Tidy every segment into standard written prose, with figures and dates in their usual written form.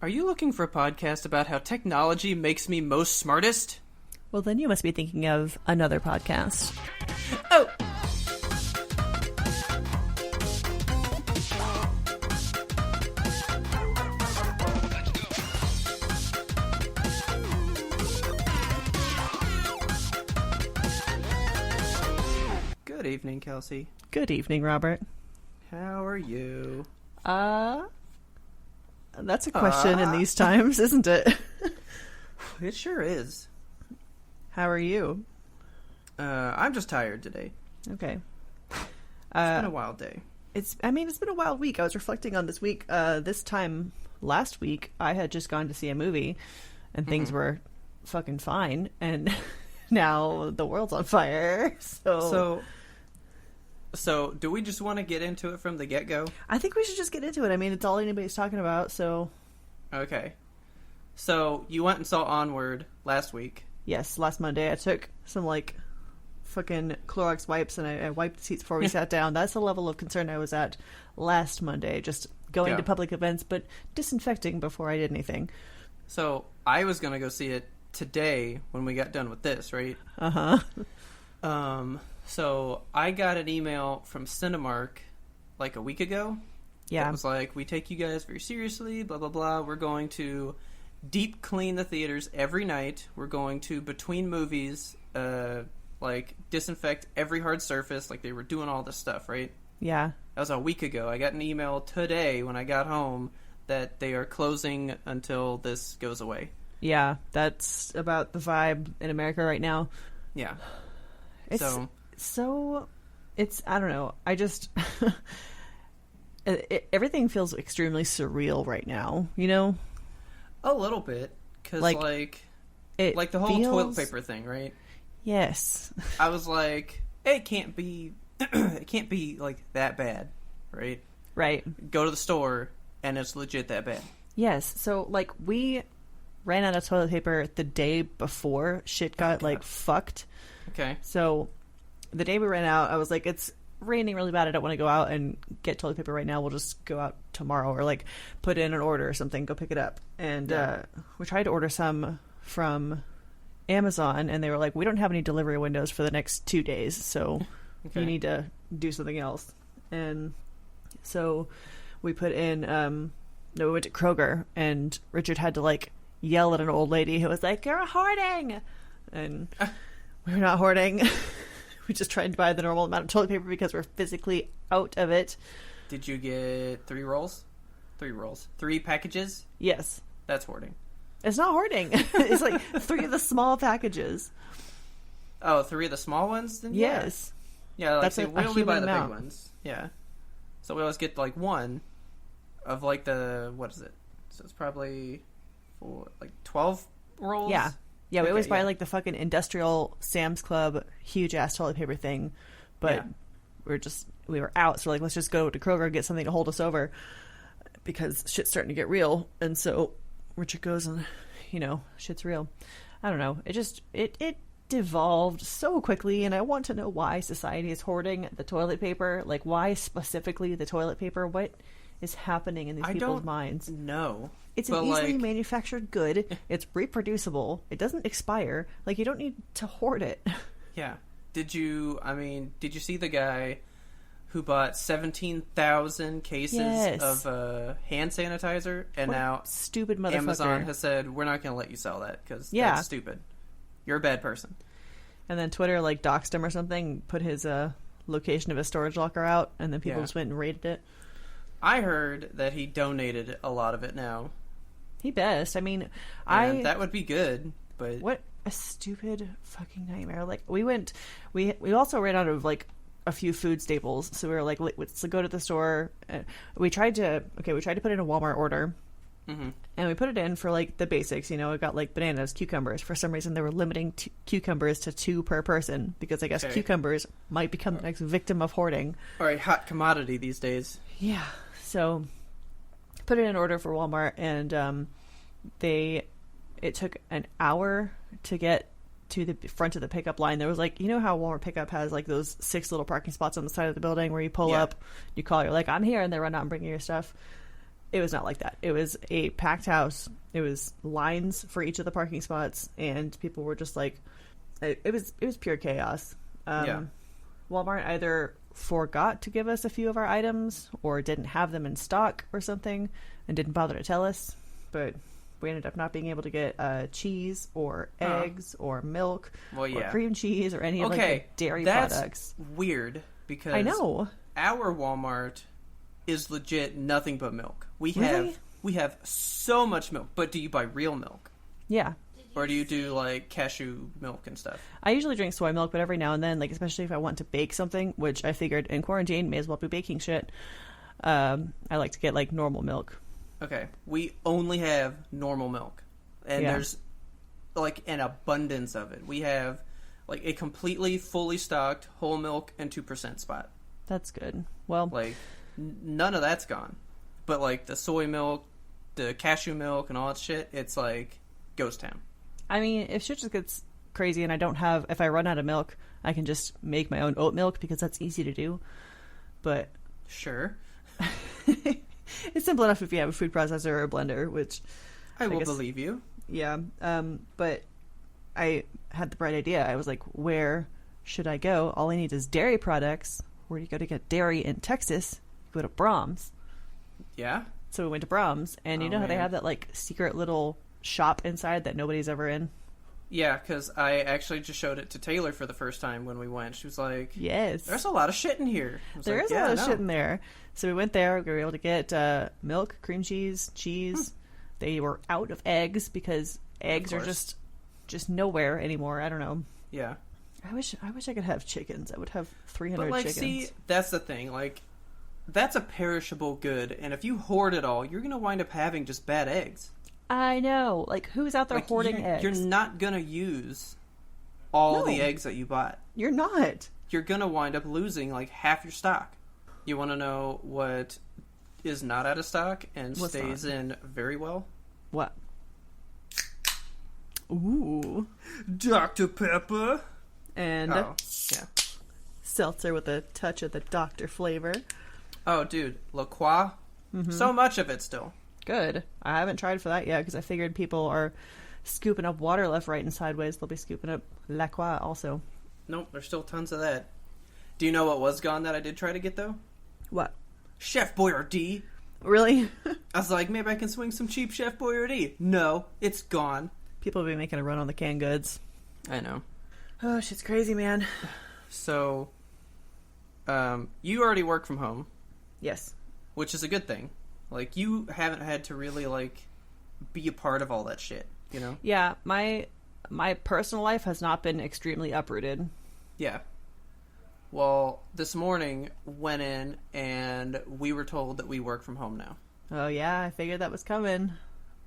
Are you looking for a podcast about how technology makes me most smartest? Well, then you must be thinking of another podcast. Oh! Good evening, Kelsey. Good evening, Robert. How are you? That's a question in these times, isn't it? It sure is. How are you? I'm just tired today. Okay. It's been a wild day. It's been a wild week. I was reflecting on this week. This time last week, I had just gone to see a movie, and things were fucking fine. And now the world's on fire. So, do we just want to get into it from the get-go? I think we should just get into it. I mean, it's all anybody's talking about, so... Okay. So, you went and saw Onward last week. Yes, last Monday. I took some, fucking Clorox wipes, and I wiped the seats before we sat down. That's the level of concern I was at last Monday. Just going to public events, but disinfecting before I did anything. So, I was going to go see it today when we got done with this, right? Uh-huh. So, I got an email from Cinemark like a week ago. Yeah. It was like, we take you guys very seriously, blah, blah, blah. We're going to deep clean the theaters every night. We're going to, between movies, disinfect every hard surface. Like, they were doing all this stuff, right? Yeah. That was a week ago. I got an email today when I got home that they are closing until this goes away. Yeah, that's about the vibe in America right now. Yeah. It's I don't know. I just everything feels extremely surreal right now. You know, a little bit because like the whole toilet paper thing, right? Yes. I was like, it can't be like that bad, right? Right. Go to the store and it's legit that bad. Yes. So we ran out of toilet paper the day before shit got fucked. Okay. So the day we ran out, I was like, it's raining really bad. I don't want to go out and get toilet paper right now. We'll just go out tomorrow or put in an order or something, go pick it up. And we tried to order some from Amazon, and they were like, we don't have any delivery windows for the next 2 days, so you need to do something else. And so we put in, we went to Kroger, and Richard had to yell at an old lady who was like, you're hoarding! And we were not hoarding. We just tried to buy the normal amount of toilet paper because we're physically out of it. Did you get 3 rolls? 3 rolls. 3 packages? Yes. That's hoarding. It's not hoarding. It's 3 of the small packages. Oh, 3 of the small ones? Then yes. Yeah, that's we only buy the big ones. Yeah. So we always get 1 of the, what is it? So it's probably 12 rolls? Yeah. Yeah, we always buy the fucking industrial Sam's Club huge ass toilet paper thing, but we were out, so let's just go to Kroger and get something to hold us over because shit's starting to get real. And so Richard goes and shit's real. I don't know. It devolved so quickly, and I want to know why society is hoarding the toilet paper. Why specifically the toilet paper? What is happening in these people's minds? No. It's an easily manufactured good. It's reproducible. It doesn't expire. You don't need to hoard it. Yeah. Did you see the guy who bought 17,000 cases of hand sanitizer, and what now stupid motherfucker. Amazon has said, we're not going to let you sell that because that's stupid. You're a bad person. And then Twitter doxed him or something, put his location of his storage locker out, and then people just went and raided it. I heard that he donated a lot of it now. He best. That would be good, but what a stupid fucking nightmare. We also ran out of a few food staples, so we were let's go to the store. We tried to put in a Walmart order, and we put it in for the basics. We got bananas, cucumbers. For some reason, they were limiting cucumbers to 2 per person because I guess cucumbers might become the next victim of hoarding. All right, hot commodity these days. Yeah. So put in an order for Walmart, and it took an hour to get to the front of the pickup line. There was how Walmart pickup has those 6 little parking spots on the side of the building where you pull up, you call, you're I'm here, and they run out and bring you your stuff. It was not like that. It was a packed house. It was lines for each of the parking spots, and people were just like, it was pure chaos. Walmart either forgot to give us a few of our items or didn't have them in stock or something and didn't bother to tell us. But we ended up not being able to get cheese or eggs or milk or cream cheese or any of like, the dairy products. That's weird because I know our Walmart is legit nothing but milk. We have so much milk. But do you buy real milk? Yeah. Or do you do like cashew milk and stuff? I usually drink soy milk, but every now and then, like especially if I want to bake something, which I figured in quarantine may as well be baking shit. I like to get like normal milk. Okay, we only have normal milk, and there's like an abundance of it. We have like a completely fully stocked whole milk and 2% spot. That's good. Well, like none of that's gone, but like the soy milk, the cashew milk, and all that shit, it's like ghost town. I mean, if shit just gets crazy and if I run out of milk, I can just make my own oat milk because that's easy to do. But sure. It's simple enough if you have a food processor or a blender, which I will believe you. Yeah. But I had the bright idea. I was like, where should I go? All I need is dairy products. Where do you go to get dairy in Texas? You go to Brahms. Yeah. So we went to Brahms, and you know how they have that like secret little shop inside that nobody's ever in? Yeah, because I actually just showed it to Taylor for the first time when we went. She was like, yes, there's a lot of shit in here. There is a lot of shit in there. So we went there. We were able to get milk, cream cheese. They were out of eggs because eggs are just nowhere anymore. I don't know. Yeah. I wish I could have chickens. I would have 300 but, like, chickens. See, that's the thing. Like, that's a perishable good, and if you hoard it all, you're going to wind up having just bad eggs. I know. Like, who's out there hoarding eggs? You're not going to use all the eggs that you bought. You're not. You're going to wind up losing, like, half your stock. You want to know what is not out of stock and stays in very well? What? Ooh. Dr. Pepper. And seltzer with a touch of the Dr. flavor. Oh, dude. La Croix. Mm-hmm. So much of it still. Good. I haven't tried for that yet because I figured people are scooping up water left, right, and sideways. They'll be scooping up La Croix also. Nope, there's still tons of that. Do you know what was gone that I did try to get, though? What? Chef Boyardee. Really? I was like, maybe I can swing some cheap Chef Boyardee. No, it's gone. People will be making a run on the canned goods. I know. Oh, shit's crazy, man. So, you already work from home. Yes. Which is a good thing. Like, you haven't had to really, like, be a part of all that shit, you know? Yeah, my personal life has not been extremely uprooted. Yeah. Well, this morning, went in, and we were told that we work from home now. Oh, yeah, I figured that was coming.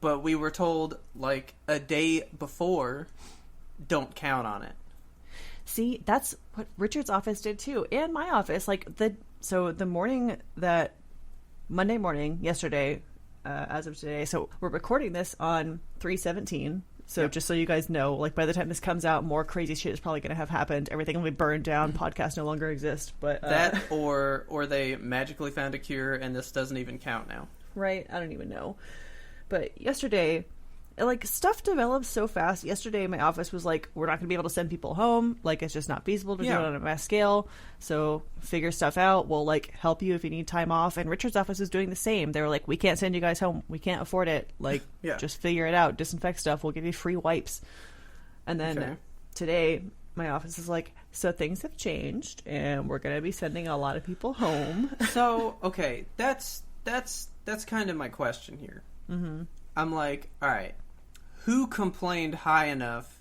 But we were told, like, a day before, don't count on it. See, that's what Richard's office did, too, and my office. Like, the morning that... Monday morning, yesterday, as of today. So we're recording this on 3/17. So just so you guys know, like by the time this comes out, more crazy shit is probably going to have happened. Everything will be burned down. Podcasts no longer exist. But that or they magically found a cure and this doesn't even count now. Right? I don't even know. But yesterday, like stuff develops so fast. Yesterday, my office was like, we're not going to be able to send people home. Like it's just not feasible to do it on a mass scale. So figure stuff out. We'll like help you if you need time off. And Richard's office is doing the same. They were like, we can't send you guys home. We can't afford it. Like, just figure it out. Disinfect stuff. We'll give you free wipes. And then today, my office is like, so things have changed, and we're going to be sending a lot of people home. So okay, that's kind of my question here. Mm-hmm. I'm like, all right. Who complained high enough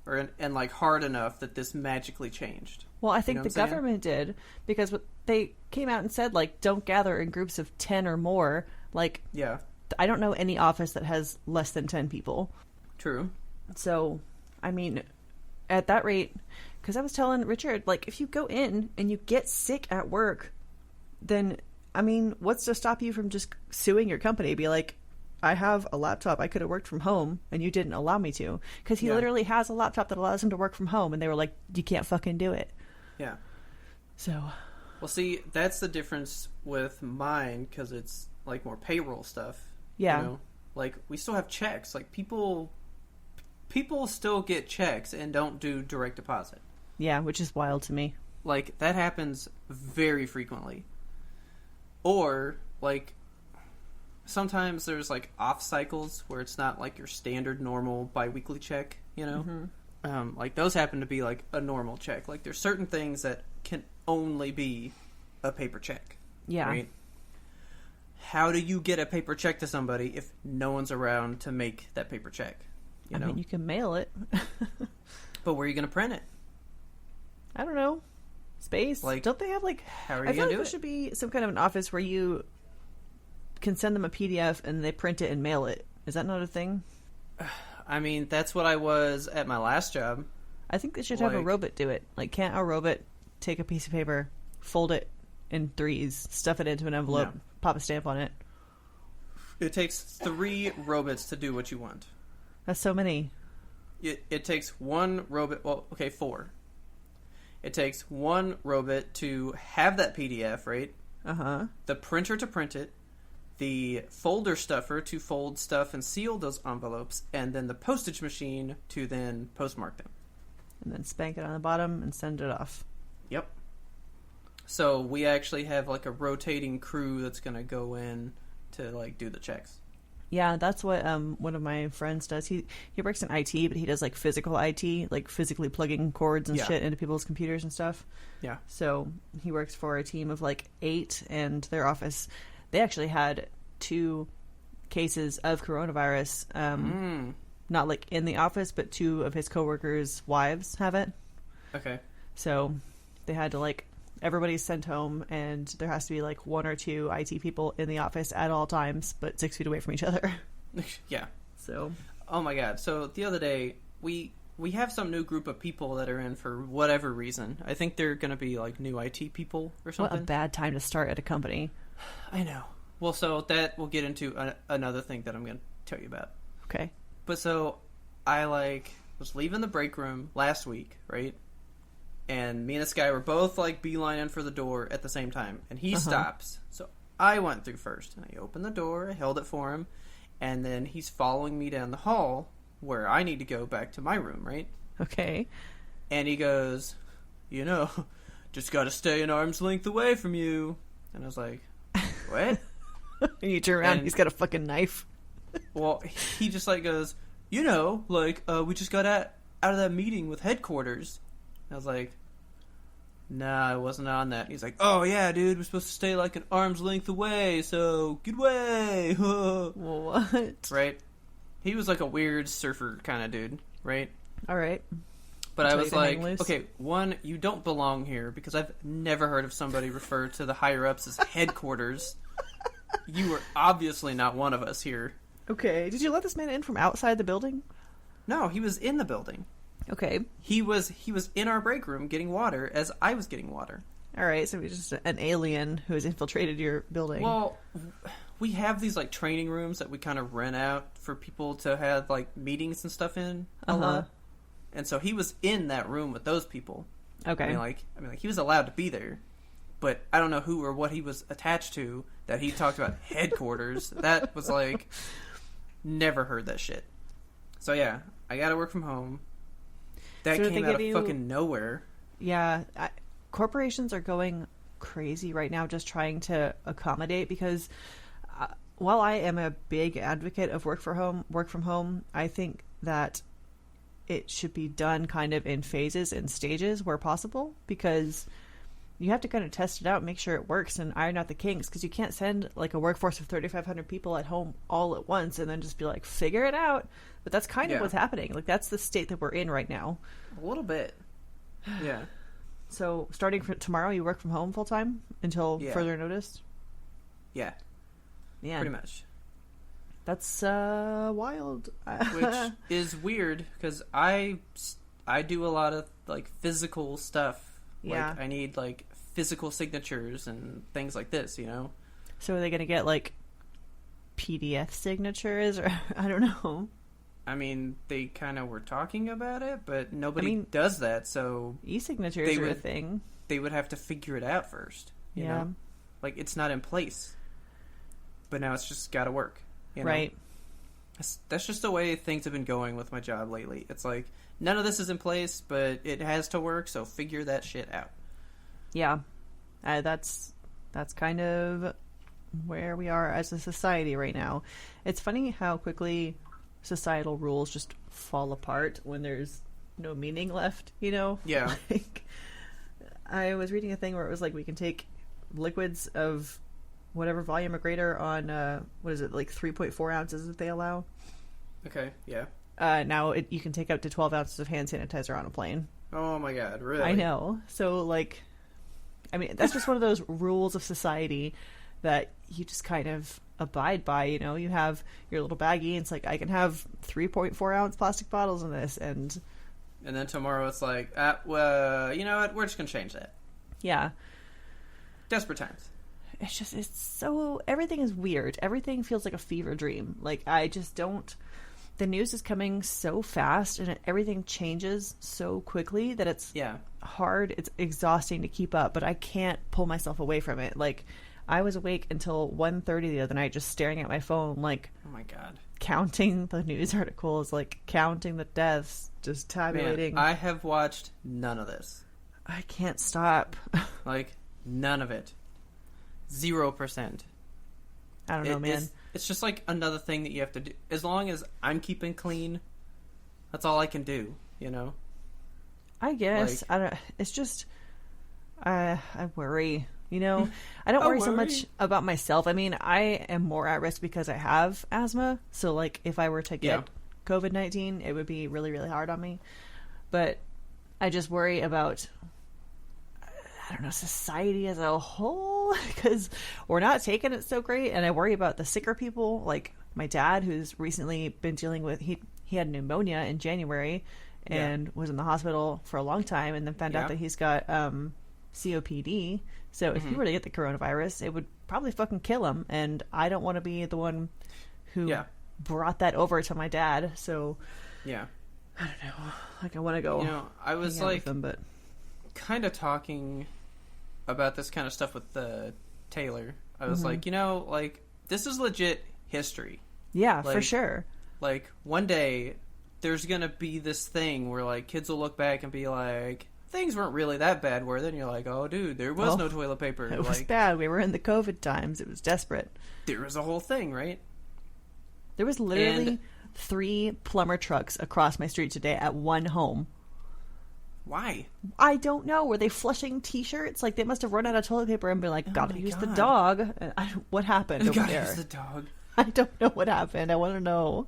and like hard enough that this magically changed? Well, I think the government did, because they came out and said, like, don't gather in groups of 10 or more. Like, I don't know any office that has less than 10 people. True. So, I mean, at that rate, because I was telling Richard, like, if you go in and you get sick at work, then, I mean, what's to stop you from just suing your company? Be like, I have a laptop. I could have worked from home, and you didn't allow me to. Because he literally has a laptop that allows him to work from home, and they were like, you can't fucking do it. Yeah. So. Well, see, that's the difference with mine, because it's, like more payroll stuff. Yeah. You know? Like, we still have checks. Like, people still get checks and don't do direct deposit. Yeah, which is wild to me. Like, that happens very frequently. Or, like, sometimes there's, like, off cycles where it's not, like, your standard normal biweekly check, you know? Like, those happen to be, like, a normal check. Like, there's certain things that can only be a paper check. Yeah. Right? How do you get a paper check to somebody if no one's around to make that paper check? I mean, you can mail it. But where are you going to print it? I don't know. Space? Like, don't they have, like... How are you I feel going to like do there it? should be some kind of an office where you can send them a PDF and they print it and mail it. Is that not a thing? I mean, that's what I was at my last job. I think they should have a robot do it. Like, can't a robot take a piece of paper, fold it in threes, stuff it into an envelope, pop a stamp on it? It takes 3 robots to do what you want. That's so many. It takes one robot... Well, okay, 4. It takes one robot to have that PDF, right? Uh-huh. The printer to print it, the folder stuffer to fold stuff and seal those envelopes, and then the postage machine to then postmark them. And then spank it on the bottom and send it off. Yep. So we actually have like a rotating crew that's going to go in to like do the checks. Yeah, that's what one of my friends does. He works in IT, but he does like physical IT, like physically plugging cords and shit into people's computers and stuff. Yeah. So he works for a team of like 8, and their office, they actually had 2 cases of coronavirus. Not like in the office, but 2 of his coworkers' wives have it. Okay. So they had to like, everybody's sent home, and there has to be like 1 or 2 IT people in the office at all times, but 6 feet away from each other. Yeah. So. Oh my god. So the other day, we have some new group of people that are in for whatever reason. I think they're going to be like new IT people or something. What a bad time to start at a company. I know. Well, so that we'll get into another thing that I'm going to tell you about. Okay. But so I like was leaving the break room last week, right? And me and this guy were both like beelining for the door at the same time. And he stops. So I went through first. And I opened the door. I held it for him. And then he's following me down the hall where I need to go back to my room, right? Okay. And he goes, you know, just got to stay an arm's length away from you. And I was like, what? And you turn around and he's got a fucking knife. Well, he just like goes, you know, like, we just got out of that meeting with headquarters. I was like, nah, I wasn't on that. And he's like, oh yeah, dude, we're supposed to stay like an arm's length away, so get away. What? Right? He was like a weird surfer kind of dude, right? Alright. But I was like, okay, 1, you don't belong here, because I've never heard of somebody refer to the higher-ups as headquarters. You were obviously not one of us here. Okay. Did you let this man in from outside the building? No, he was in the building. Okay. He was in our break room getting water as I was getting water. Alright, so he's just an alien who has infiltrated your building. Well, we have these like training rooms that we kind of rent out for people to have like meetings and stuff in a lot. And so he was in that room with those people. Okay. I mean, he was allowed to be there, but I don't know who or what he was attached to that he talked about headquarters. That was like, never heard that shit. So yeah, I got to work from home. That came out of fucking nowhere. Yeah, corporations are going crazy right now just trying to accommodate, because while I am a big advocate of work from home, I think that it should be done kind of in phases and stages where possible, because you have to kind of test it out, make sure it works, and iron out the kinks, because you can't send like a workforce of 3,500 people at home all at once and then just be like, figure it out. But that's kind of what's happening. Like, that's the state that we're in right now. A little bit. Yeah. So starting from tomorrow, you work from home full time until further notice? Yeah. Yeah. Pretty much. That's wild. Which is weird, because I do a lot of like physical stuff. Yeah. Like, I need like physical signatures and things like this, you know? So are they going to get like PDF signatures, or I don't know. I mean, they kind of were talking about it, but nobody does that, so... E-signatures are a thing. They would have to figure it out first, you know? Like, it's not in place. but now it's just got to work. You know? Right. That's just the way things have been going with my job lately. It's like, none of this is in place, but it has to work, so figure that shit out. Yeah. That's kind of where we are as a society right now. It's funny how quickly societal rules just fall apart when there's no meaning left, you know? Yeah. Like, I was reading a thing where it was like we can take liquids of whatever volume or greater on, what is it, like 3.4 ounces that they allow? Okay, yeah. Now you can take up to 12 ounces of hand sanitizer on a plane. Oh my god, really? I know. So, like, I mean, that's just one of those rules of society that you just kind of abide by, you know? You have your little baggie, and it's like, I can have 3.4 ounce plastic bottles in this, and then tomorrow it's like, well, you know what? We're just going to change that. yeah. Desperate times. It's so, everything is weird. Everything feels like a fever dream. Like, I just don't, the news is coming so fast, and everything changes so quickly that it's hard, it's exhausting to keep up, but I can't pull myself away from it. Like, I was awake until 1:30 the other night just staring at my phone, like, oh my god, counting the news articles, like, counting the deaths, just tabulating. Man, I have watched none of this. I can't stop. Like, none of it. 0%. I don't know, man. It's just like another thing that you have to do. As long as I'm keeping clean, that's all I can do, you know? I guess. Like, I don't, it's just, I worry, you know? I don't worry so much about myself. I mean, I am more at risk because I have asthma. So, like, if I were to get COVID-19, it would be really, really hard on me. But I just worry about, I don't know, society as a whole, because we're not taking it so great. And I worry about the sicker people, like my dad, who's recently been dealing with, he had pneumonia in January and was in the hospital for a long time, and then found out that he's got COPD. So if he were to get the coronavirus, it would probably fucking kill him. And I don't want to be the one who brought that over to my dad. So I don't know. Like, I want to go. You know, I was like, him, but kind of talking about this kind of stuff with Taylor. I was like, you know, like, this is legit history. Yeah, like, for sure. Like, one day there's gonna be this thing where, like, kids will look back and be like, things weren't really that bad, were they? And you're like, oh, dude, there was no toilet paper. It was bad. We were in the COVID times. It was desperate. There was a whole thing, right? There was literally 3 plumber trucks across my street today at one home. Why? I don't know. Were they flushing T-shirts? Like, they must have run out of toilet paper and been like, gotta use the God. dog. What happened over Gotta there? use the dog. I don't know what happened. I want to know.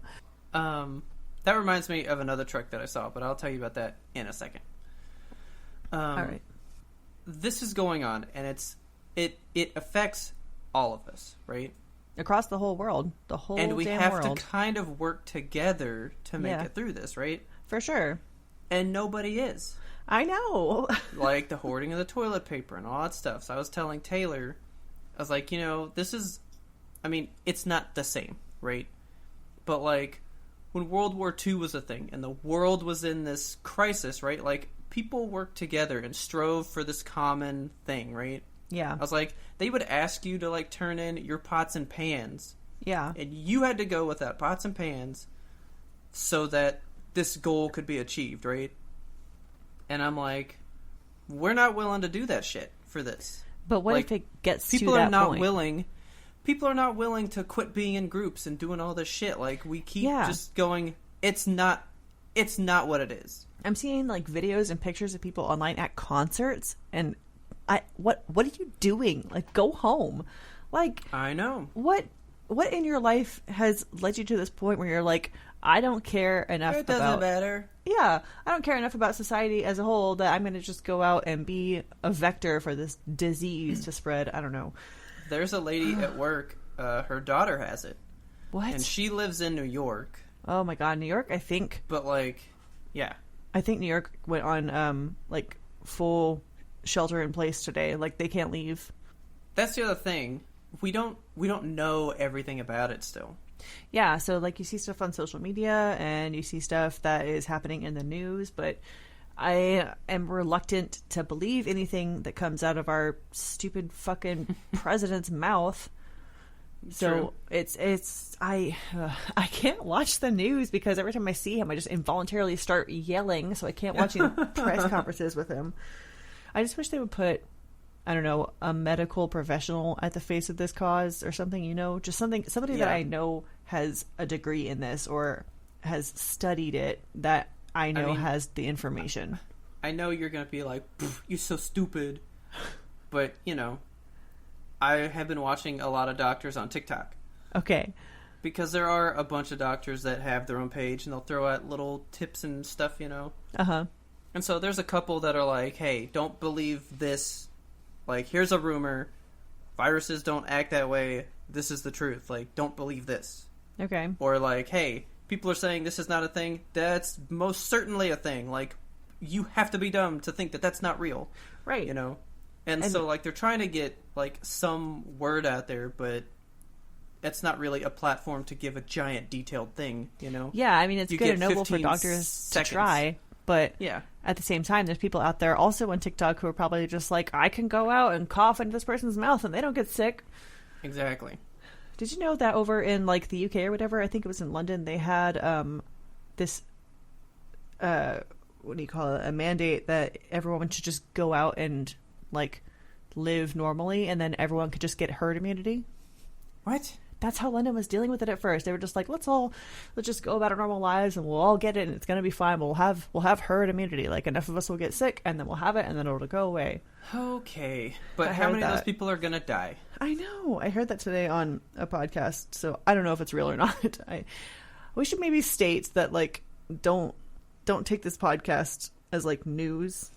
That reminds me of another truck that I saw, but I'll tell you about that in a second. All right. This is going on, and it affects all of us, right? Across the whole world. The whole damn world. And we have to kind of work together to make it through this, right? For sure. And nobody is. I know. Like the hoarding of the toilet paper and all that stuff. So I was telling Taylor, I was like, you know, this is, I mean, it's not the same, right? But like, when World War II was a thing and the world was in this crisis, right? Like, people worked together and strove for this common thing, right? Yeah. I was like, they would ask you to, like, turn in your pots and pans. Yeah. And you had to go without pots and pans so that this goal could be achieved, right? And I'm like, we're not willing to do that shit for this. But what like, if it gets to that point? People are not willing to quit being in groups and doing all this shit. Like, we keep just going, it's not what it is. I'm seeing, like, videos and pictures of people online at concerts, and what are you doing? Like, go home. Like, I know. What in your life has led you to this point where you're like, I don't care enough about... It doesn't matter. Yeah, I don't care enough about society as a whole that I'm going to just go out and be a vector for this disease to spread. I don't know. There's a lady at work, her daughter has it. What? And she lives in New York. Oh my god, New York, I think... But, like, yeah. I think New York went on, like, full shelter in place today. Like, they can't leave. That's the other thing. We don't know everything about it still. Yeah, so, like, you see stuff on social media and you see stuff that is happening in the news, but I am reluctant to believe anything that comes out of our stupid fucking president's mouth. So I can't watch the news because every time I see him, I just involuntarily start yelling. So I can't watch any press conferences with him. I just wish they would put, I don't know, a medical professional at the face of this cause or something, just somebody that I know has a degree in this or has studied it that I know has the information. I know you're going to be like, you're so stupid. But, I have been watching a lot of doctors on TikTok. Okay. Because there are a bunch of doctors that have their own page and they'll throw out little tips and stuff, Uh-huh. And so there's a couple that are like, hey, don't believe this. Like, here's a rumor. Viruses don't act that way. This is the truth. Like, don't believe this. Okay. Or like, hey, people are saying this is not a thing. That's most certainly a thing. Like, you have to be dumb to think that that's not real. Right. And so, like, they're trying to get, like, some word out there, but it's not really a platform to give a giant detailed thing, Yeah, I mean, it's good and noble for doctors to try, but at the same time, there's people out there also on TikTok who are probably just like, I can go out and cough into this person's mouth and they don't get sick. Exactly. Did you know that over in, like, the UK or whatever, I think it was in London, they had this, what do you call it, a mandate that everyone should just go out and, like, live normally, and then everyone could just get herd immunity. What? That's how London was dealing with it at first. They were just like, let's just go about our normal lives, and we'll all get it, and it's gonna be fine. We'll have herd immunity. Like, enough of us will get sick, and then we'll have it, and then it'll go away. Okay, but how many of those people are gonna die? I know. I heard that today on a podcast, so I don't know if it's real or not. We should maybe state that, like, don't take this podcast as, like, news.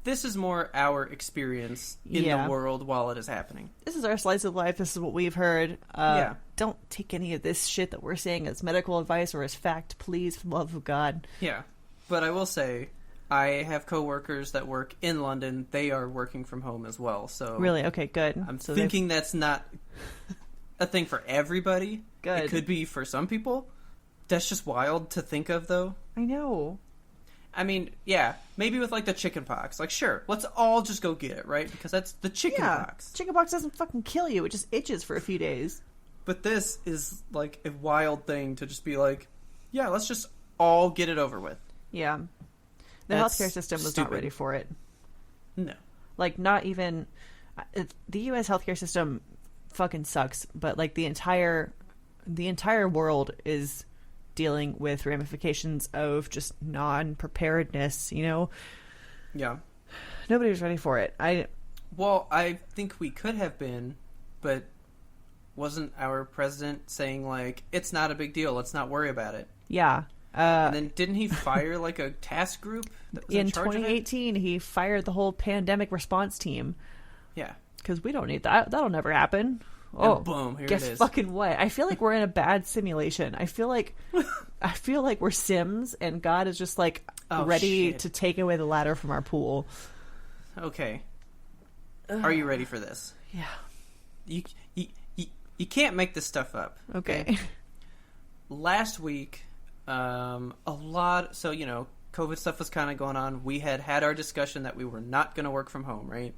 This is more our experience in the world while it is happening. This is our slice of life. This is what we've heard. Don't take any of this shit that we're saying as medical advice or as fact, please, for the love of God. Yeah. But I will say, I have coworkers that work in London. They are working from home as well. So really? Okay, good. I'm thinking that's not a thing for everybody. Good. It could be for some people. That's just wild to think of, though. I know. I mean, yeah, maybe with, like, the chicken pox. Like, sure, let's all just go get it, right? Because that's the chicken pox. Chicken pox doesn't fucking kill you. It just itches for a few days. But this is, like, a wild thing to just be like, yeah, let's just all get it over with. Yeah. The healthcare system was not ready for it. No. Like, not even... The U.S. healthcare system fucking sucks, but, like, the entire world is dealing with ramifications of just non-preparedness, Yeah. Nobody was ready for it. Well, I think we could have been, but wasn't our president saying, like, it's not a big deal, let's not worry about it? Yeah. And then didn't he fire, like, a task group that was in charge 2018, he fired the whole pandemic response team. Yeah. Because we don't need that. That'll never happen. Oh, and boom! Here guess it is. Fucking what? I feel like we're in a bad simulation. I feel like we're Sims, and God is just like ready to take away the ladder from our pool. Okay, are you ready for this? Yeah. You can't make this stuff up. Okay. Last week, a lot. So COVID stuff was kind of going on. We had our discussion that we were not going to work from home, right?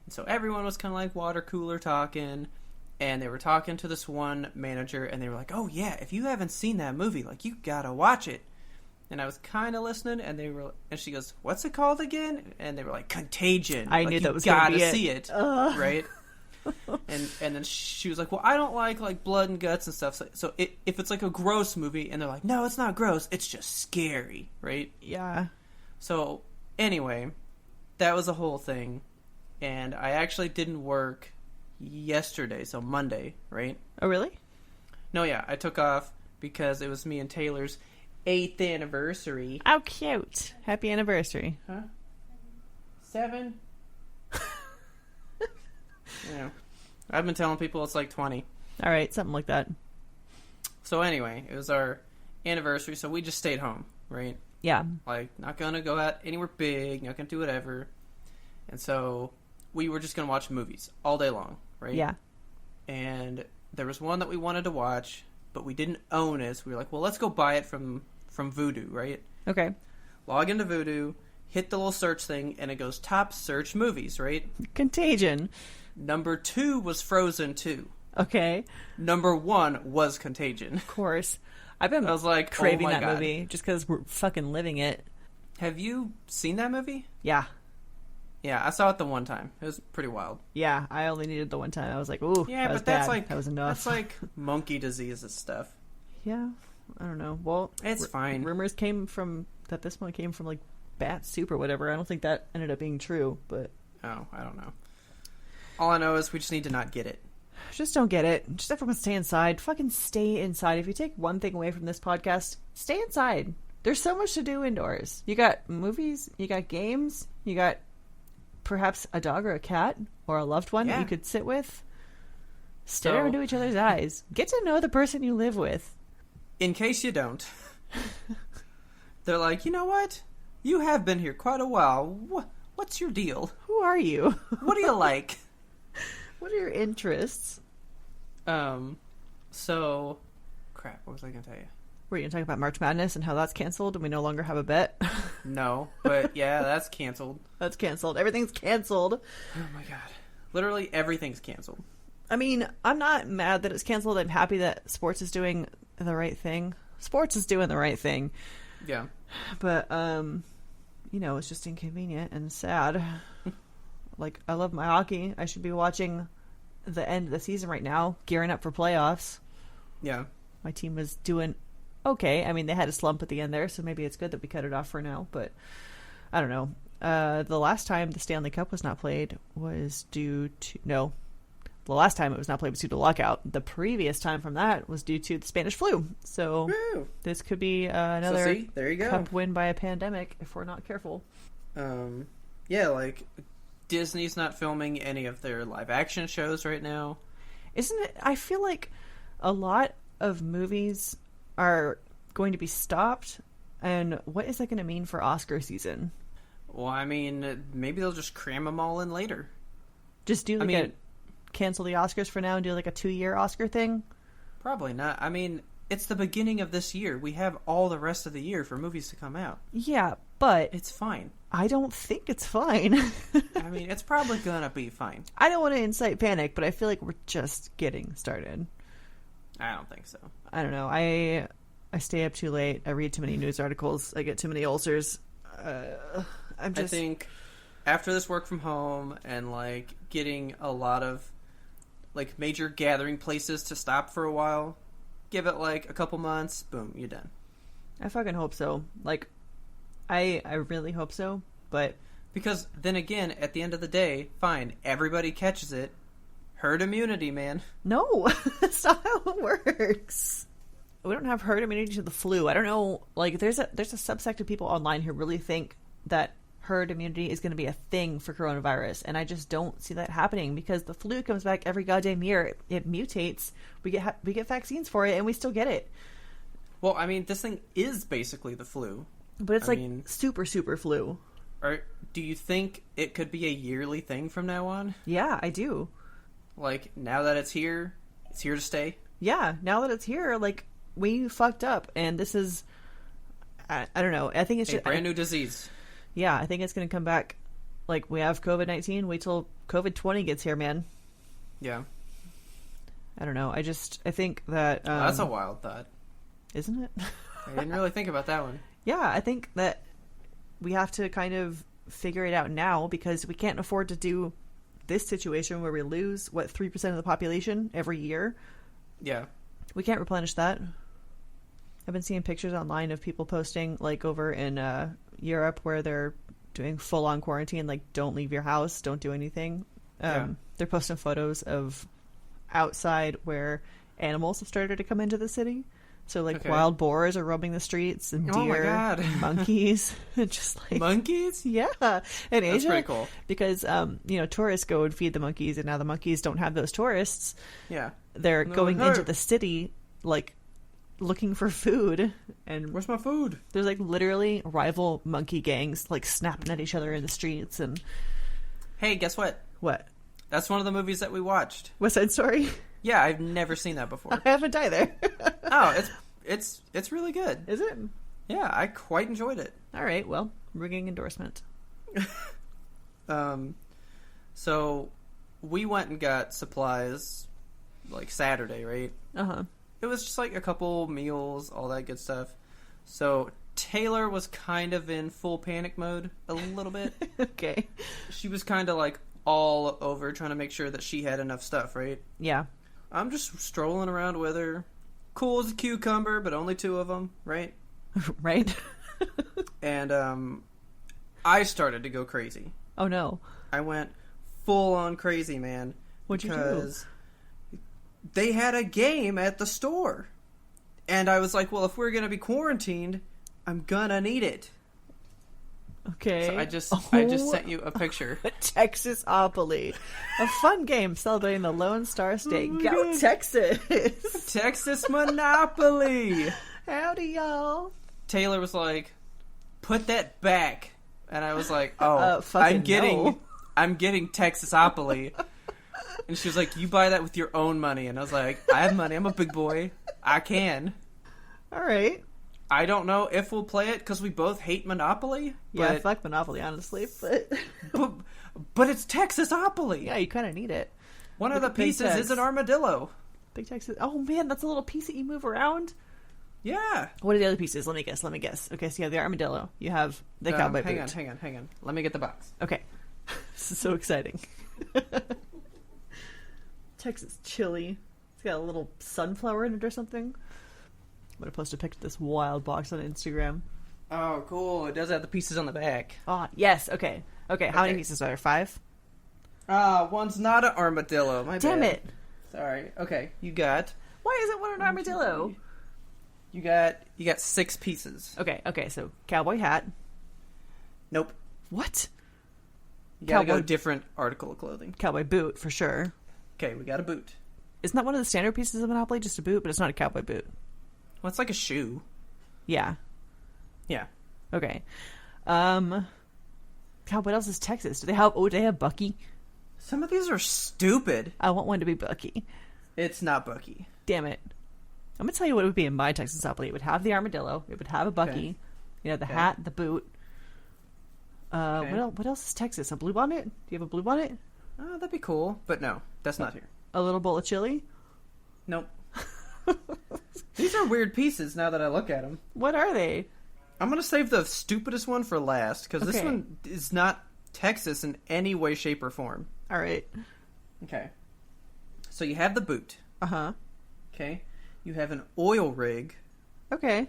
And so everyone was kind of like water cooler talking, and they were talking to this one manager, and they were like, oh yeah, if you haven't seen that movie, like, you gotta watch it. And I was kind of listening, and she goes, what's it called again? And they were like, Contagion. I knew that was going to be it. You gotta see it, right? and then she was like, well, I don't like blood and guts and stuff. So if it's like a gross movie, and they're like, no, it's not gross, it's just scary, right? Yeah. So anyway, that was the whole thing. And I actually didn't work yesterday, so Monday, right? Oh, really? No, yeah. I took off because it was me and Taylor's 8th anniversary. How cute. Happy anniversary. Huh? 7? Yeah. I've been telling people it's like 20. All right, something like that. So anyway, it was our anniversary, so we just stayed home, right? Yeah. Like, not gonna go out anywhere big, not gonna do whatever. And so we were just going to watch movies all day long, right? Yeah. And there was one that we wanted to watch, but we didn't own it. So we were like, well, let's go buy it from Vudu, right? Okay. Log into Vudu, hit the little search thing, and it goes top search movies, right? Contagion. Number 2 was Frozen 2. Okay. Number 1 was Contagion. Of course. I was like, craving that movie just because we're fucking living it. Have you seen that movie? Yeah. Yeah, I saw it the one time. It was pretty wild. Yeah, I only needed the one time. I was like, ooh, yeah, that was but that's bad. like that was enough. That's like monkey disease and stuff. Yeah, I don't know. Well, it's fine. Rumors came from that this one came from like bat soup or whatever. I don't think that ended up being true, but oh, I don't know. All I know is we just need to not get it. Just don't get it. Just everyone stay inside. Fucking stay inside. If you take one thing away from this podcast, stay inside. There's so much to do indoors. You got movies, you got games, you got perhaps a dog or a cat or a loved one that you could sit with. Stare into each other's eyes. Get to know the person you live with. In case you don't, they're like, you know what? You have been here quite a while. What's your deal? Who are you? What do you like? What are your interests? So, crap, what was I going to tell you? Were you going to talk about March Madness and how that's canceled and we no longer have a bet? No, but yeah, that's canceled. That's canceled. Everything's canceled. Oh my god. Literally everything's canceled. I mean, I'm not mad that it's canceled. I'm happy that sports is doing the right thing. Sports is doing the right thing. Yeah. But, you know, it's just inconvenient and sad. Like, I love my hockey. I should be watching the end of the season right now, gearing up for playoffs. Yeah. My team was doing okay. I mean, they had a slump at the end there, so maybe it's good that we cut it off for now. But I don't know. The last time the Stanley Cup was not played was due to... No. The last time it was not played was due to lockout. The previous time from that was due to the Spanish flu. So this could be another there you go. Cup win by a pandemic if we're not careful. Yeah, like... Disney's not filming any of their live action shows right now. Isn't it? I feel like a lot of movies are going to be stopped. And what is that going to mean for Oscar season? Well, I mean, maybe they'll just cram them all in later. Just do cancel the Oscars for now and do like a 2-year Oscar thing? Probably not. I mean, it's the beginning of this year. We have all the rest of the year for movies to come out. Yeah, but... It's fine. I don't think it's fine. I mean, it's probably gonna be fine. I don't want to incite panic, but I feel like we're just getting started. I don't think so. I don't know. I stay up too late. I read too many news articles. I get too many ulcers. I think after this work from home and like getting a lot of like major gathering places to stop for a while, give it like a couple months, boom, you're done. I fucking hope so. Like, I really hope so, but... Because then again, at the end of the day, fine, everybody catches it. Herd immunity, man. No, that's not how it works. We don't have herd immunity to the flu. I don't know, like, there's a subsect of people online who really think that herd immunity is going to be a thing for coronavirus, and I just don't see that happening because the flu comes back every goddamn year. It mutates. We get vaccines for it, and we still get it. Well, I mean, this thing is basically the flu. But it's super, super flu. Do you think it could be a yearly thing from now on? Yeah, I do. Like, now that it's here to stay? Yeah, now that it's here, like, we fucked up, and this is... I don't know. I think it's a brand new disease. Yeah, I think it's going to come back. Like, we have COVID-19. Wait till COVID-20 gets here, man. Yeah. I don't know. I think that... that's a wild thought. Isn't it? I didn't really think about that one. Yeah, I think that we have to kind of figure it out now because we can't afford to do this situation where we lose, 3% of the population every year. Yeah. We can't replenish that. I've been seeing pictures online of people posting, like, over in Europe where they're doing full-on quarantine, like, don't leave your house, don't do anything. They're posting photos of outside where animals have started to come into the city. So, like, wild boars are roaming the streets, and deer, and monkeys, and just like... Monkeys? Yeah. In Asia. That's pretty cool. Because, tourists go and feed the monkeys, and now the monkeys don't have those tourists. Yeah. They're going into the city, like, looking for food. And where's my food? There's, like, literally rival monkey gangs, like, snapping at each other in the streets, and... Hey, guess what? What? That's one of the movies that we watched. West Side Story? Yeah, I've never seen that before. I haven't either. Oh, it's really good. Is it? Yeah, I quite enjoyed it. All right, well, ringing endorsement. So we went and got supplies like Saturday, right? Uh-huh. It was just like a couple meals, all that good stuff. So Taylor was kind of in full panic mode a little bit. Okay. She was kind of like all over trying to make sure that she had enough stuff, right? Yeah. I'm just strolling around with her. Cool as a cucumber, but only 2 of them, right? Right. And I started to go crazy. Oh, no. I went full on crazy, man. What'd you do? Because they had a game at the store. And I was like, well, if we're going to be quarantined, I'm gonna need it. Okay. So I just sent you a picture. Texasopoly. A fun game celebrating the Lone Star State. Oh Go God. Texas! Texas Monopoly! Howdy, y'all. Taylor was like, put that back. And I was like, oh, I'm getting Texasopoly. And she was like, you buy that with your own money. And I was like, I have money. I'm a big boy. I can. All right. I don't know if we'll play it because we both hate Monopoly. Yeah, fuck Monopoly, honestly. But but it's Texasopoly. yeah, you kind of need it. One of the pieces is an armadillo. Big Texas. Oh, man, that's a little piece that you move around? Yeah. What are the other pieces? Let me guess. Okay, so you have the armadillo. You have the cowboy boot. Hang on. Let me get the box. Okay. This is so exciting. Texas chili. It's got a little sunflower in it or something. I'm going to post a picture of this wild box on Instagram. Oh, cool. It does have the pieces on the back. Oh, yes. Okay. How many pieces are there? 5? One's not an armadillo. My Damn bad. it. Sorry. Okay, you got... Why isn't one an armadillo? You got 6 pieces. Okay, so cowboy hat. Nope. What? You gotta go different article of clothing. Cowboy boot, for sure. Okay, we got a boot. Isn't that one of the standard pieces of Monopoly? Just a boot, but it's not a cowboy boot. Well, it's like a shoe. Yeah. Yeah. Okay. God, what else is Texas? Do they have Bucky? Some of these are stupid. I want one to be Bucky. It's not Bucky. Damn it. I'm going to tell you what it would be in my Texasopoly. It would have the armadillo. It would have a Bucky. Okay. You know, the hat, the boot. Okay. What else is Texas? A bluebonnet? Do you have a bluebonnet? Oh, that'd be cool. But no, that's not here. A little bowl of chili? Nope. These are weird pieces now that I look at them. What are they? I'm going to save the stupidest one for last, because this one is not Texas in any way, shape, or form. All right. Okay. So you have the boot. Uh-huh. Okay. You have an oil rig. Okay.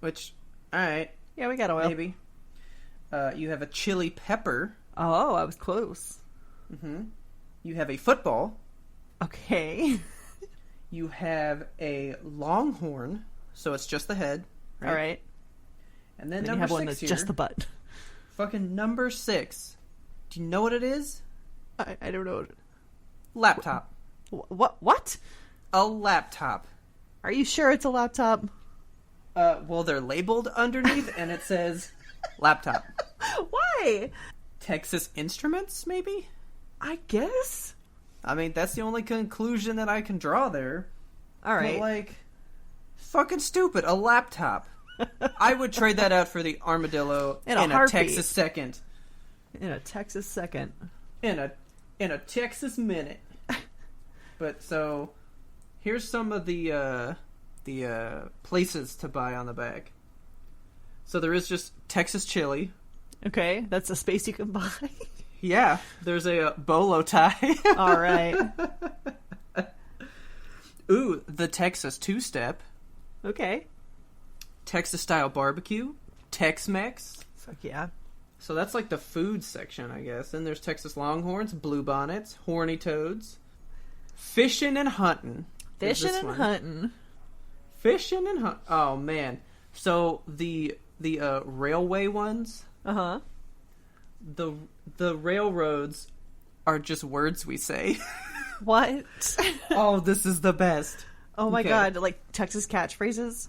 Which, alright. Yeah, we got oil. Maybe. You have a chili pepper. Oh, I was close. Mm-hmm. You have a football. Okay. You have a longhorn, so it's just the head. Right? All right. And then you number have 6 one that's here, just the butt. Fucking number 6. Do you know what it is? I don't know. Laptop. What? A laptop. Are you sure it's a laptop? Well, they're labeled underneath, and it says laptop. Why? Texas Instruments, maybe? I guess. I mean, that's the only conclusion that I can draw there. All right. But, like, fucking stupid. A laptop. I would trade that out for the armadillo in a heartbeat. Texas second. In a Texas second. In a Texas minute. But so, here's some of the places to buy on the back. So there is just Texas chili. Okay, that's a space you can buy. Yeah, there's a bolo tie. All right. Ooh, the Texas two-step. Okay. Texas-style barbecue. Tex-Mex. Fuck yeah. So that's like the food section, I guess. Then there's Texas Longhorns, Bluebonnets, Horny Toads. Fishing and hunting. Fishing and hunting. Fishing and hunting. Oh, man. So the railway ones. Uh-huh. The railroads are just words we say. What? Oh, this is the best. Oh my God, like Texas catchphrases?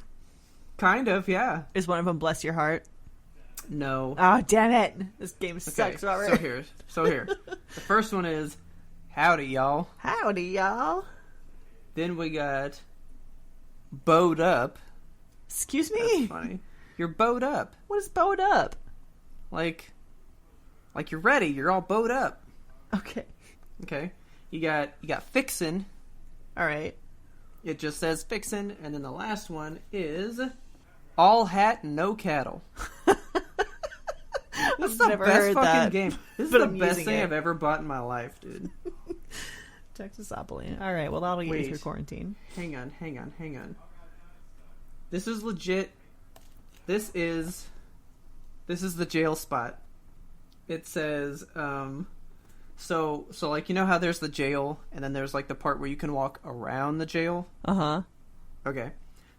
Kind of, yeah. Is one of them bless your heart? No. Oh, damn it. This game sucks, Robert. So here. The first one is, howdy, y'all. Howdy, y'all. Then we got, bowed up. Excuse me? That's funny. You're bowed up. What is bowed up? Like you're ready. You're all bowed up. Okay. Okay. You got fixin'. All right. It just says fixin', and then the last one is all hat, no cattle. This is the never best heard fucking that, game. This is but the I'm best using thing it. I've ever bought in my life, dude. Texasopoly. All right. Well, that'll get you Wait. through quarantine. Hang on. This is legit. This is the jail spot. It says, so like, you know how there's the jail, and then there's like the part where you can walk around the jail? Uh-huh. Okay.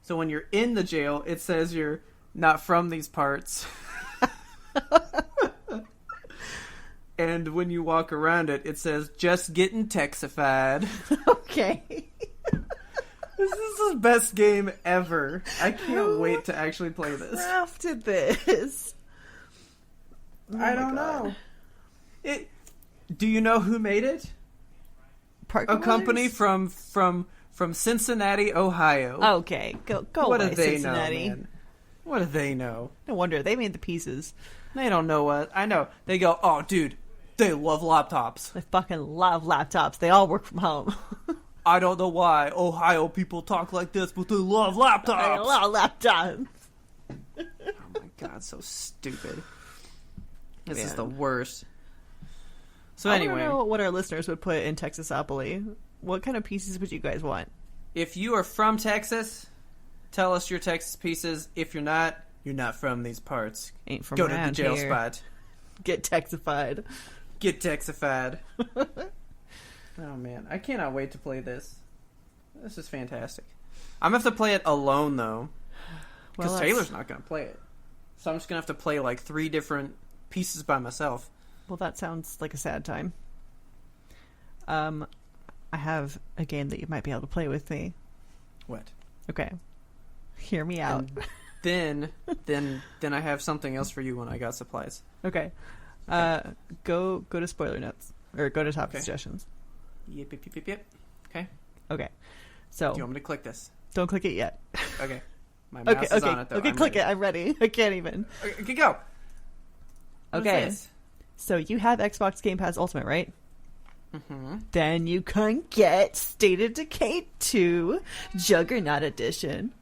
So when you're in the jail, it says you're not from these parts. And when you walk around it, it says just getting Texified. Okay. This is the best game ever. I can't wait to actually play this. Crafted this. Oh I my don't God. know. Do you know who made it? Parker A company Brothers? from Cincinnati, Ohio. Okay, go What away, do they Cincinnati. know, man? What do they know? No wonder they made the pieces. They don't know what. I know. They go, oh, dude, they love laptops. They fucking love laptops. They all work from home. I don't know why Ohio people talk like this, but they love laptops. I love laptops. Oh my god, so stupid. This is Man. the worst. So I anyway, want to know what our listeners would put in Texasopoly. What kind of pieces would you guys want? if you are from Texas, tell us your Texas pieces. If you're not from these parts. Ain't from Go to the around jail here. spot. Get Texified. Get Texified. Oh man, I cannot wait to play this. This is fantastic. I'm gonna have to play it alone though, because Well, Taylor's not gonna play it. So I'm just gonna have to play like 3 different pieces by myself. Well, that sounds like a sad time. I have a game that you might be able to play with me. What? Okay. Hear me out. And then I have something else for you when I got supplies. Okay. Go to spoiler notes. Or go to top Okay. suggestions. Yep. Okay. Okay. So, Do you want me to click this? don't click it yet. Okay. My mouse Okay, is on it though. okay, I'm click ready. it. I'm ready. I can't even. Okay, go. What is Okay. this? So, you have Xbox Game Pass Ultimate, right? Mm-hmm. Then you can get State of Decay 2 Juggernaut Edition.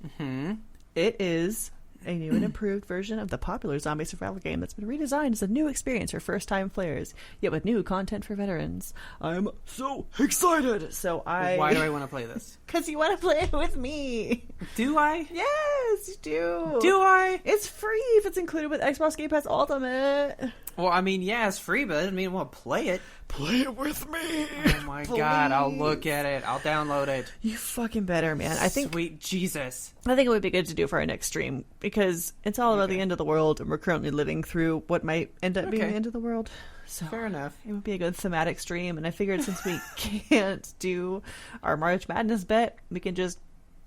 Mm-hmm. It is a new and improved version of the popular zombie survival game that's been redesigned as a new experience for first-time players, yet with new content for veterans. I'm so excited! So Why do I want to play this? Because you want to play it with me! Do I? Yes, you do! Do I? It's free if it's included with Xbox Game Pass Ultimate! Well, I mean, yeah, it's free, but that doesn't mean I want to play it. Play it with me! Oh my god, I'll Please. look at it. I'll download it. You fucking better, man. I think Sweet Jesus. it would be good to do for our next stream because it's all about Okay. the end of the world and we're currently living through what might end up being Okay. the end of the world. So Fair enough. it would be a good thematic stream, and I figured since we can't do our March Madness bet, we can just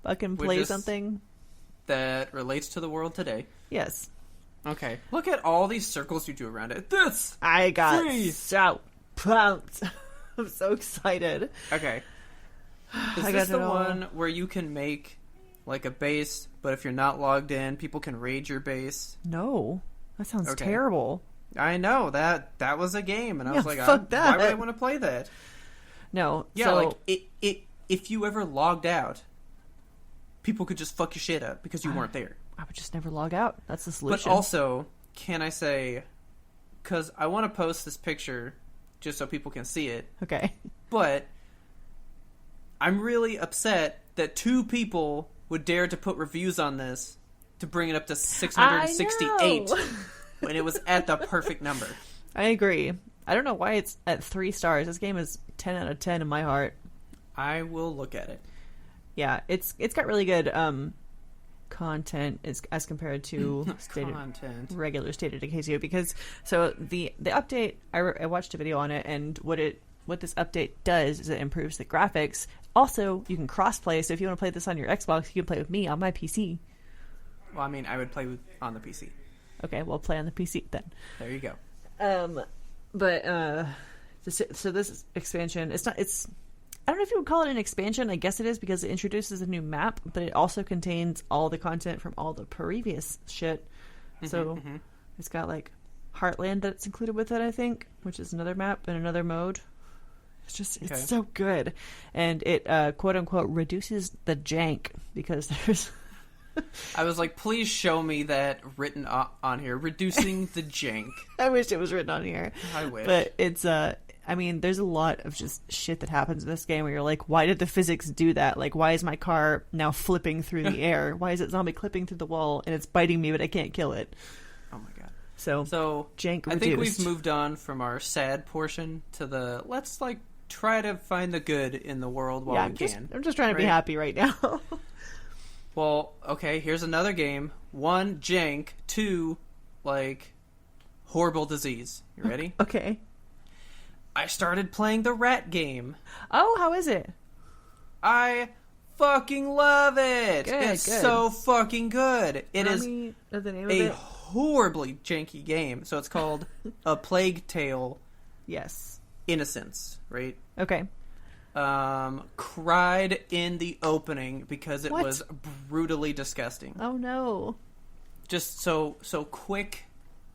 fucking We play just- something. That relates to the world today. Yes. Okay. Look at all these circles you do around it. This! I got Free. so pumped. I'm so excited. Okay. Is I this got it the all. one where you can make, like, a base, but if you're not logged in, people can raid your base? No. That sounds Okay. terrible. I know, that was a game, and I was Yeah, like, fuck why would I that. want to play that? No. Yeah, so, like, if you ever logged out, people could just fuck your shit up because you weren't there. I would just never log out. That's the solution. But also, can I say, because I want to post this picture just so people can see it, Okay. but I'm really upset that 2 people would dare to put reviews on this to bring it up to 668 I know. when it was at the perfect number. I agree. I don't know why it's at 3 stars. This game is 10 out of 10 in my heart. I will look at it. Yeah, it's got really good content as compared to Content. regular State of Decay 2, because so the update, I watched a video on it, and what this update does is it improves the graphics. Also, you can crossplay, so if you want to play this on your Xbox, you can play with me on my PC. Well, I mean, I would play on the PC. Okay, we'll play on the PC then. There you go. So this expansion, it's I don't know if you would call it an expansion. I guess it is because it introduces a new map, but it also contains all the content from all the previous shit. So it's got like Heartland that's included with it, I think, which is another map and another mode. It's so good. And it, quote unquote, reduces the jank because there's... I was like, please show me that written on here. Reducing the jank. I wish it was written on here. I wish. But it's, I mean, there's a lot of just shit that happens in this game where you're like, why did the physics do that? Like, why is my car now flipping through the air? Why is it zombie clipping through the wall and it's biting me, but I can't kill it? Oh my god. So jank reduced. I think we've moved on from our sad portion to the, let's, like, try to find the good in the world while we can. I'm just trying to be happy right now. Well, okay, here's another game. 1, jank. 2, like, horrible disease. You ready? Okay. I started playing the rat game. Oh, how is it? I fucking love it. It's good. so fucking good. It is the name a of it? horribly janky game. So it's called A Plague Tale. Yes. Innocence, right? Okay. Cried in the opening because it What? was brutally disgusting. Oh no. Just so quick,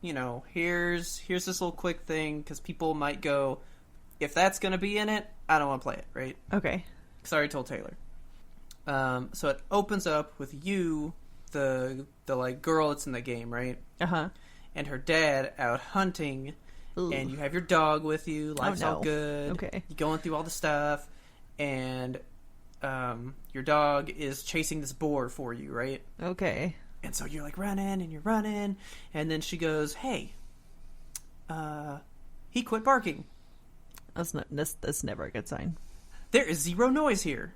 you know, here's this little quick thing because people might go, if that's going to be in it, I don't want to play it, right? Okay. Because I already told Taylor. So it opens up with you, the like girl that's in the game, right? Uh-huh. And her dad out hunting. Ooh. And you have your dog with you. Life's all good. Okay. You're going through all the stuff. And your dog is chasing this boar for you, right? Okay. And so you're like running and you're running. And then she goes, hey, he quit barking. That's never a good sign. There is zero noise here.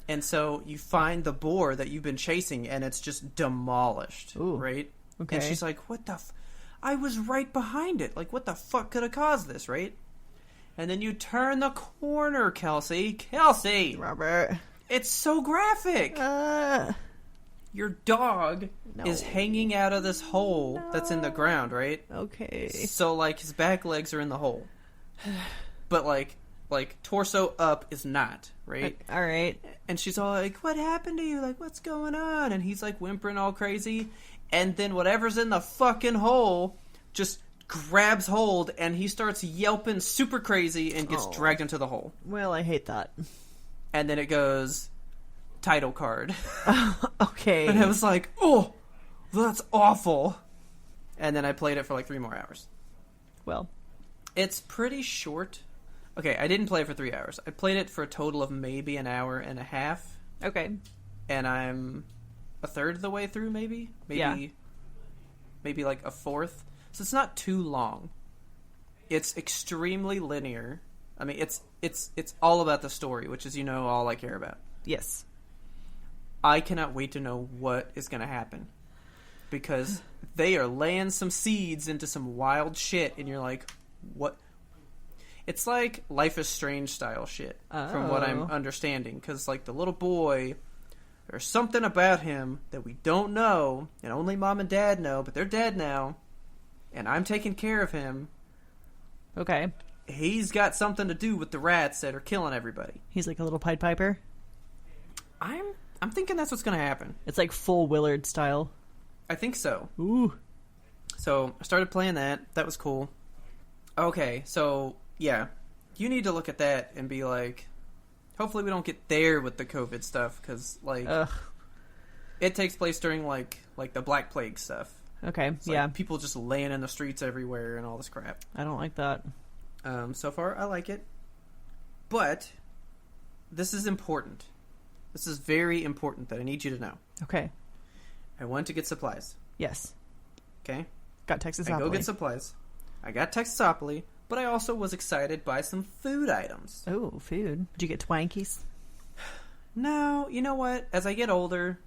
And so you find the boar that you've been chasing and it's just demolished. Ooh. Right? Okay. And she's like, what the I was right behind it. Like, what the fuck could have caused this, right? And then you turn the corner, Kelsey. Kelsey! Robert. It's so graphic. Your dog is hanging out of this hole that's in the ground, right? Okay. So, like, his back legs are in the hole. But, like torso up is not, right? All right. And she's all like, what happened to you? Like, what's going on? And he's, like, whimpering all crazy. And then whatever's in the fucking hole just grabs hold and he starts yelping super crazy and gets dragged into the hole. Well, I hate that. And then it goes, title card. Okay. And I was like, oh, that's awful. And then I played it for like 3 more hours. Well. It's pretty short. Okay, I didn't play it for 3 hours. I played it for a total of maybe an hour and a half. Okay. And I'm a third of the way through, maybe like a fourth. So it's not too long. It's extremely linear. I mean, it's all about the story, which is, you know, all I care about. Yes. I cannot wait to know what is going to happen because they are laying some seeds into some wild shit, and you're like, what? It's like Life is Strange style shit, from what I'm understanding, because like the little boy. There's something about him that we don't know, and only mom and dad know, but they're dead now, and I'm taking care of him. Okay. He's got something to do with the rats that are killing everybody. He's like a little Pied Piper? I'm thinking that's what's going to happen. It's like full Willard style. I think so. Ooh. So, I started playing that. That was cool. Okay, so, yeah. You need to look at that and be like... Hopefully we don't get there with the COVID stuff, because, like, it takes place during, like the Black Plague stuff. Okay, it's yeah. Like people just laying in the streets everywhere and all this crap. I don't like that. So far, I like it. But, this is important. This is very important that I need you to know. Okay. I went to get supplies. Yes. Okay? Got Texasopoly. I go get supplies. I got Texasopoly. But I also was excited by some food items. Oh, food. Did you get Twankies? No, you know what? As I get older,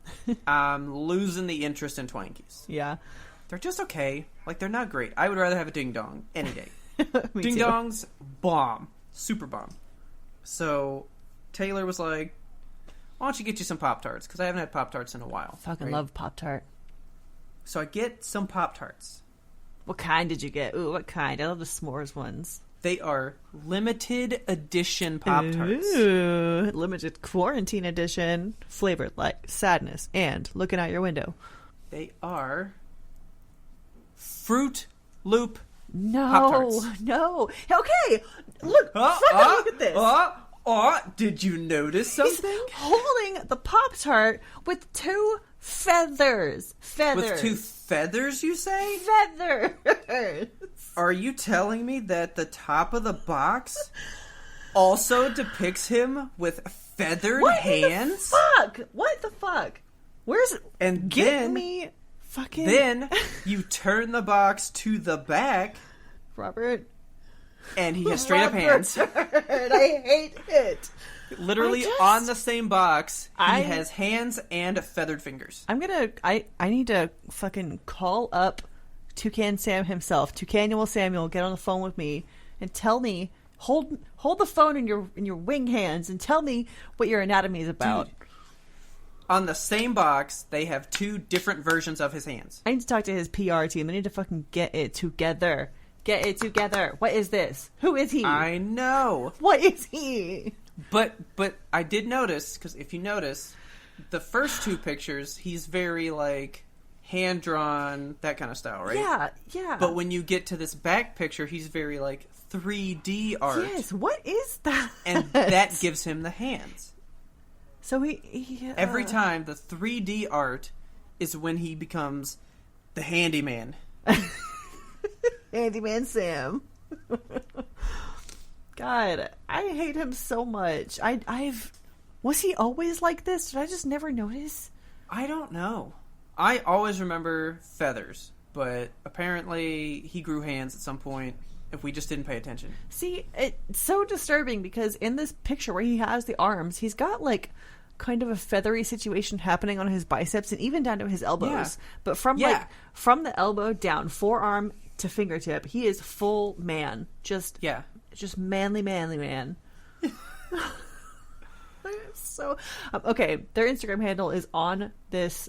I'm losing the interest in Twankies. Yeah. They're just okay. Like, they're not great. I would rather have a Ding Dong any day. Ding Dongs, bomb. Super bomb. So, Taylor was like, why don't you get you some Pop-Tarts? Because I haven't had Pop-Tarts in a while. Fucking love Pop-Tart. So I get some Pop-Tarts. What kind did you get? Ooh, what kind? I love the s'mores ones. They are limited edition Pop-Tarts. Ooh, limited quarantine edition. Flavored like sadness and looking out your window. They are Fruit Loop No, Pop-Tarts. no. Okay, Look at this. Did you notice something? He's holding the Pop-Tart with two feathers. With two feathers, you say? Feathers. Are you telling me that the top of the box also depicts him with feathered hands? What the fuck? Where's... And then you turn the box to the back... Robert... And he has straight up hands. I hate it. Literally on the same box, he has hands and feathered fingers. I need to fucking call up Toucan Sam himself. Toucanual Samuel, get on the phone with me and tell me, hold the phone in your wing hands and tell me what your anatomy is about. Dude, on the same box, they have two different versions of his hands. I need to talk to his PR team. They need to fucking get it together. Get it together. What is this? Who is he? I know. What is he? But I did notice, because if you notice, the first two pictures, he's very, like, hand-drawn, that kind of style, right? Yeah. But when you get to this back picture, he's very, like, 3D art. Yes, what is that? And that gives him the hands. So he Every time, the 3D art is when he becomes the handyman. Handyman Sam. God, I hate him so much. Was he always like this? Did I just never notice? I don't know. I always remember feathers, but apparently he grew hands at some point if we just didn't pay attention. See, it's so disturbing because in this picture where he has the arms, he's got like kind of a feathery situation happening on his biceps and even down to his elbows. Yeah. But from the elbow down, forearm to fingertip, he is full man. Just manly man. So okay, their Instagram handle is on this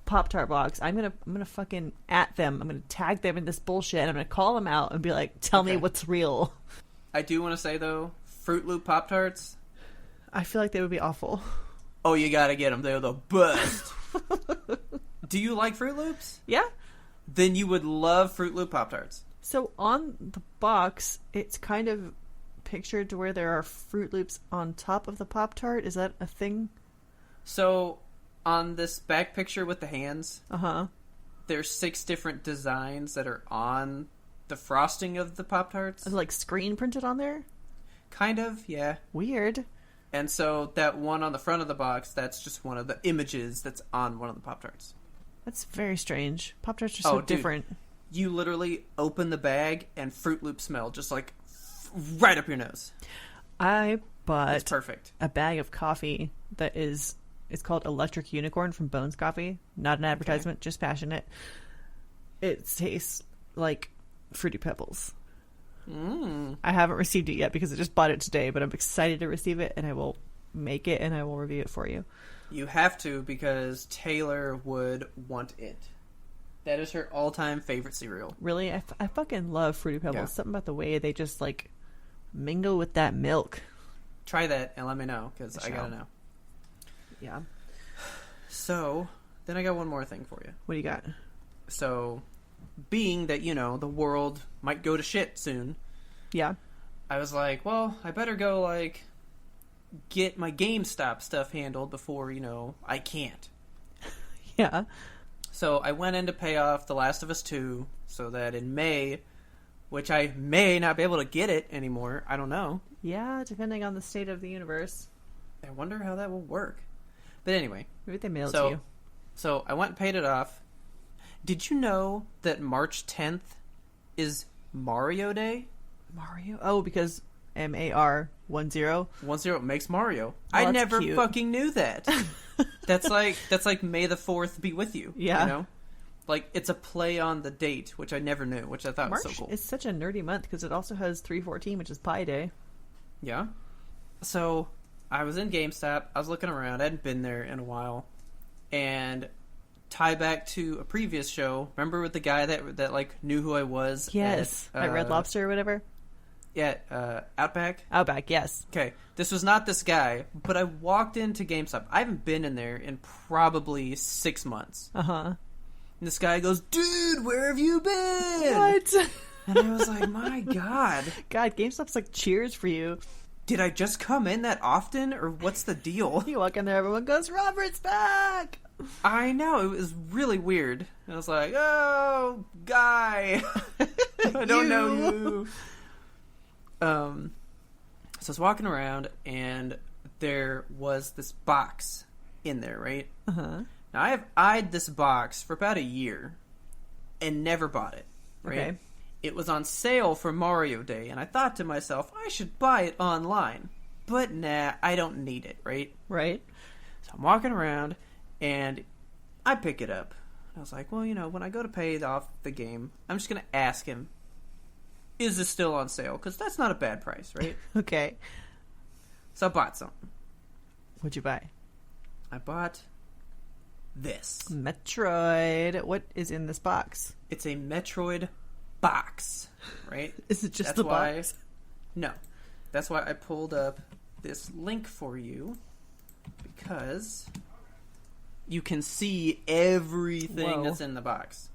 Pop-Tart box. I'm gonna fucking at them. I'm gonna tag them in this bullshit and I'm gonna call them out and be like, tell me what's real. I do want to say though, Fruit Loop Pop-Tarts, I feel like they would be awful. Oh, you gotta get them. They're the best. Do you like Fruit Loops? Yeah. Then you would love Fruit Loop Pop-Tarts. So on the box, it's kind of pictured to where there are Fruit Loops on top of the Pop-Tart. Is that a thing? So on this back picture with the hands, there's 6 different designs that are on the frosting of the Pop-Tarts. Is it like screen printed on there? Kind of, yeah. Weird. And so that one on the front of the box, that's just one of the images that's on one of the Pop-Tarts. That's very strange. Pop-Tarts are so different. You literally open the bag and Fruit Loop smell just like right up your nose. I bought it's perfect. A bag of coffee that it's called Electric Unicorn from Bones Coffee. Not an advertisement, just passionate. It tastes like Fruity Pebbles. I haven't received it yet because I just bought it today, but I'm excited to receive it and I will make it and I will review it for you. You have to because Taylor would want it. That is her all-time favorite cereal. Really? I fucking love Fruity Pebbles. Yeah. Something about the way they just like mingle with that milk. Try that and let me know because I gotta know. Yeah. So, then I got one more thing for you. What do you got? So, being that, the world might go to shit soon. Yeah. I was like, well, I better go, like, get my GameStop stuff handled before, I can't. Yeah. So I went in to pay off The Last of Us 2 so that in May, which I may not be able to get it anymore, I don't know. Yeah, depending on the state of the universe. I wonder how that will work. But anyway. Maybe they mail it to you. So I went and paid it off. Did you know that March 10th is Mario Day? Mario? Oh, because MAR 10. 10 makes Mario. Well, I never cute. fucking knew that. That's like May the 4th be with you. Yeah. Like, it's a play on the date, which I never knew, which I thought March was so cool. It's such a nerdy month because it also has 3/14, which is Pi Day. Yeah. So, I was in GameStop. I was looking around. I hadn't been there in a while. And tie back to a previous show. Remember with the guy that like, knew who I was? Yes. At Red Lobster or whatever? Yeah, Outback? Outback, yes. Okay, this was not this guy, but I walked into GameStop. I haven't been in there in probably 6 months. Uh-huh. And this guy goes, dude, where have you been? What? And I was like, my God. God, GameStop's like Cheers for you. Did I just come in that often, or what's the deal? You walk in there, everyone goes, Robert's back! I know, it was really weird. I was like, oh, guy. I don't know you. So I was walking around, and there was this box in there, right? Uh-huh. Now, I have eyed this box for about a year and never bought it, right? Okay. It was on sale for Mario Day, and I thought to myself, I should buy it online. But nah, I don't need it, right? Right. So I'm walking around, and I pick it up. I was like, well, when I go to pay off the game, I'm just going to ask him, is this still on sale? Because that's not a bad price, right? Okay. So I bought something. What'd you buy? I bought this. Metroid. What is in this box? It's a Metroid box, right? Is it just That's the why, box? No. That's why I pulled up this link for you, because you can see everything that's in the box.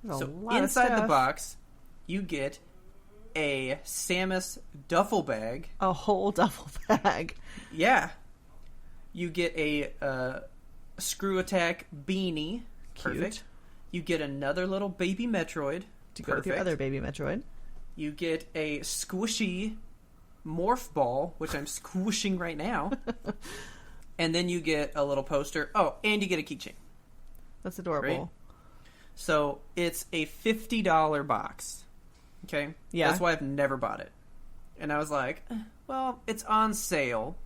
There's So a lot of inside the stuff. box, you get a Samus duffel bag. A whole duffel bag. Yeah. You get a screw attack beanie. Cute. Perfect. You get another little baby Metroid. To go with your other baby Metroid. You get a squishy morph ball, which I'm squishing right now. And then you get a little poster. Oh, and you get a keychain. That's adorable. Right? So it's a $50 box. Okay? Yeah. That's why I've never bought it. And I was like, well, it's on sale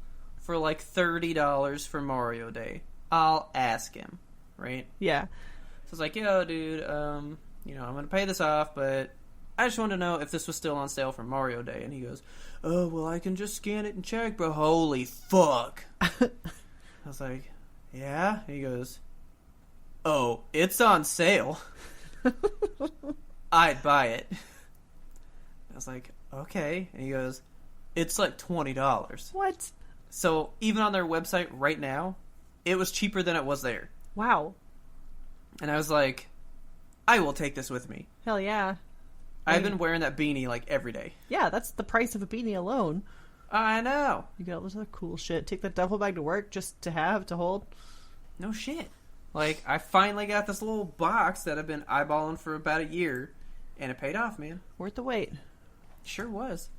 for like $30 for Mario Day. I'll ask him. Right? Yeah. So I was like, yo, dude, I'm going to pay this off, but I just wanted to know if this was still on sale for Mario Day. And he goes, oh, well, I can just scan it and check, but holy fuck. I was like, yeah? He goes, oh, it's on sale. I'd buy it. I was like, okay. And he goes, it's like $20. What? So even on their website right now, it was cheaper than it was there. Wow. And I was like, I will take this with me. Hell yeah. I've been wearing that beanie like every day. Yeah, that's the price of a beanie alone. I know. You got all this other cool shit. Take that duffel bag to work just to have, to hold. No shit. Like, I finally got this little box that I've been eyeballing for about a year, and it paid off, man. Worth the wait. Sure was.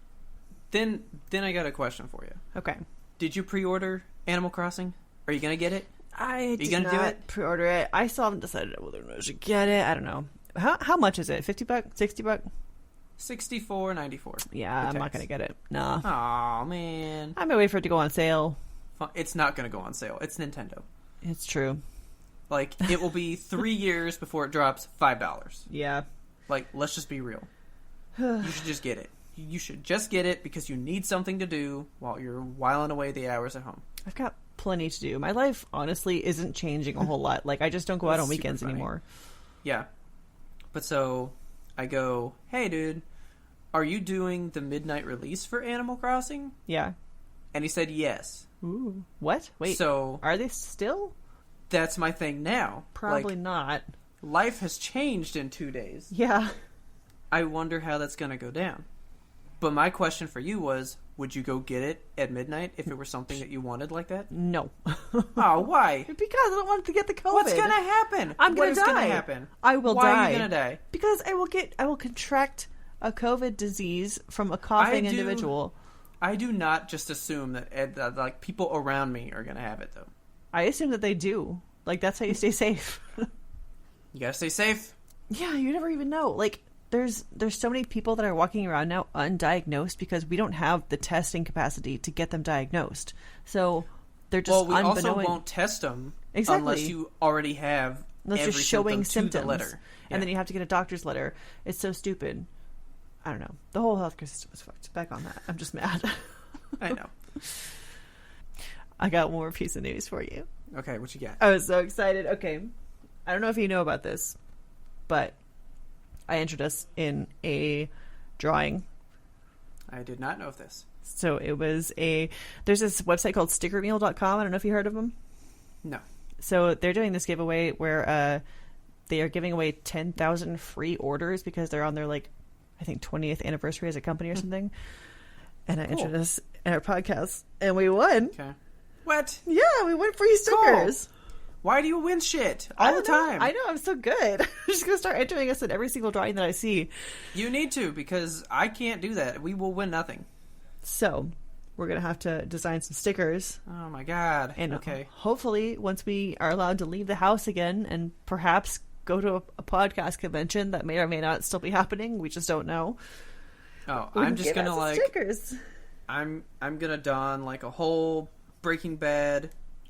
Then I got a question for you. Okay. Did you pre-order Animal Crossing? Are you gonna get it? I did gonna not do it? pre-order it. I still haven't decided whether or not I should get it. I don't know. How much is it? $50? $60? $64.94. Yeah, I'm not going to get it. Nah. Aw, man. I'm going to wait for it to go on sale. It's not gonna go on sale. It's Nintendo. It's true. Like, it will be 3 years before it drops $5. Yeah. Like, let's just be real. You should just get it. You should just get it because you need something to do while you're whiling away the hours at home. I've got plenty to do. My life, honestly, isn't changing a whole lot. Like, I just don't go out That's on weekends super funny. anymore. Yeah. But so, I go, hey, dude, are you doing the midnight release for Animal Crossing? Yeah. And he said yes. Ooh. What? Wait. So, are they still? that's my thing now. Probably Like, not. life has changed in 2 days. Yeah. I wonder how that's going to go down. But my question for you was, would you go get it at midnight if it were something that you wanted like that? No. Oh, why? Because I don't want to get the COVID. What's going to happen? I'm going to die. What is going to happen? I will Why die. Why are you going to die? Because I will contract a COVID disease from a coughing individual. I do not just assume that like people around me are going to have it though. I assume that they do. Like, that's how you stay safe. You got to stay safe. Yeah, you never even know. Like, there's so many people that are walking around now undiagnosed because we don't have the testing capacity to get them diagnosed. So they're just well, we also won't test them unless you already have unless every you're showing symptom to symptoms, the letter. and then you have to get a doctor's letter. It's so stupid. I don't know. The whole healthcare system is fucked. Back on that. I'm just mad. I know. I got one more piece of news for you. Okay, what you got? I was so excited. Okay. I don't know if you know about this, but I entered us in a drawing. I did not know of this. So it was there's this website called stickermeal.com. I don't know if you heard of them. No. So they're doing this giveaway where they are giving away 10,000 free orders because they're on their like I think, 20th anniversary as a company or something. And I Cool. entered us in our podcast, and we won. Okay. What? Yeah, we won free stickers. Cool. Why do you win shit I all the don't know. time? I know, I'm so good. I'm just going to start entering us in every single drawing that I see. You need to, because I can't do that. We will win nothing. So, we're going to have to design some stickers. Oh my god. And okay. hopefully, once we are allowed to leave the house again and perhaps go to a podcast convention that may or may not still be happening, we just don't know. Oh, We I'm can just give gonna out some like stickers. I'm gonna don like a whole Breaking Bad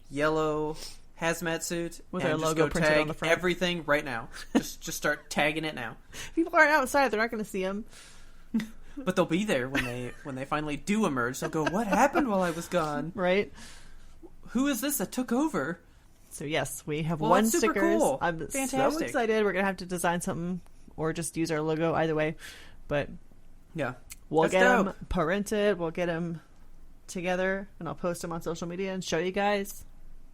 yellow hazmat suit With and our just logo go printed tag on the front. everything right now. just start tagging it now. People aren't outside; they're not going to see them. But they'll be there when they finally do emerge. They'll go, "What happened while I was gone? Right? Who is this that took over?" So yes, we have Well, one that's super stickers. cool. I'm so Fantastic. excited. We're going to have to design something or just use our logo either way. But Yeah, we'll That's get them dope. printed. We'll get them together, and I'll post them on social media and show you guys.